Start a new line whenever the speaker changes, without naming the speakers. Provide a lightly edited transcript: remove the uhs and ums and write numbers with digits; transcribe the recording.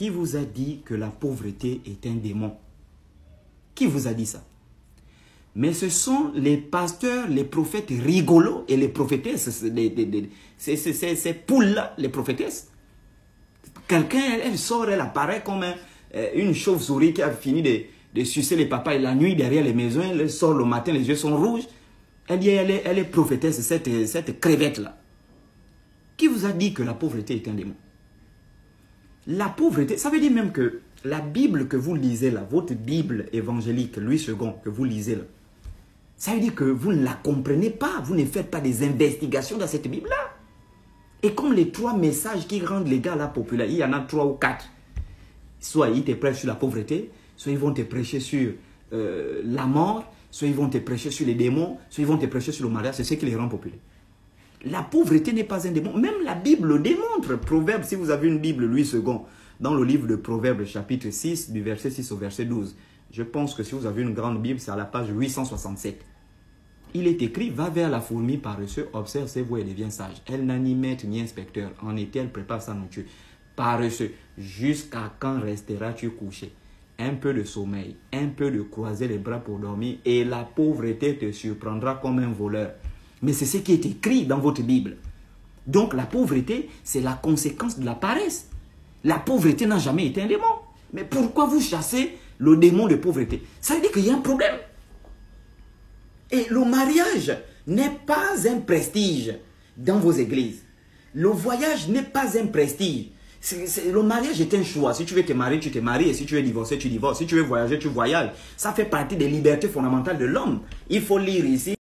Qui vous a dit que la pauvreté est un démon? Qui vous a dit ça? Mais ce sont les pasteurs, les prophètes rigolos et les prophétesses, ces poules-là, les prophétesses. Quelqu'un, elle sort, elle apparaît comme une chauve-souris qui a fini de sucer les papas et la nuit derrière les maisons, elle sort le matin, les yeux sont rouges. Elle dit, elle est prophétesse, cette crevette-là. Qui vous a dit que la pauvreté est un démon? La pauvreté, ça veut dire même que la Bible que vous lisez là, votre Bible évangélique, Louis II, que vous lisez là, ça veut dire que vous ne la comprenez pas, vous ne faites pas des investigations dans cette Bible-là. Et comme les 3 messages qui rendent les gars là populaires, il y en a 3 ou 4. Soit ils te prêchent sur la pauvreté, soit ils vont te prêcher sur la mort, soit ils vont te prêcher sur les démons, soit ils vont te prêcher sur le mariage, c'est ce qui les rend populaires. La pauvreté n'est pas un démon. Même la Bible le démontre. Proverbe, si vous avez une Bible, Louis II, dans le livre de Proverbes, chapitre 6, du verset 6 au verset 12. Je pense que si vous avez une grande Bible, c'est à la page 867. Il est écrit, va vers la fourmi paresseuse, observe ses voies et devient sage. Elle n'a ni maître ni inspecteur. En été, elle prépare sa nourriture. Paresseux, jusqu'à quand resteras-tu couché? Un peu de sommeil, un peu de croiser les bras pour dormir, et la pauvreté te surprendra comme un voleur. Mais c'est ce qui est écrit dans votre Bible. Donc la pauvreté, c'est la conséquence de la paresse. La pauvreté n'a jamais été un démon. Mais pourquoi vous chassez le démon de pauvreté? Ça veut dire qu'il y a un problème. Et le mariage n'est pas un prestige dans vos églises. Le voyage n'est pas un prestige. Le mariage est un choix. Si tu veux te marier, tu te maries. Et si tu veux divorcer, tu divorces. Si tu veux voyager, tu voyages. Ça fait partie des libertés fondamentales de l'homme. Il faut lire ici.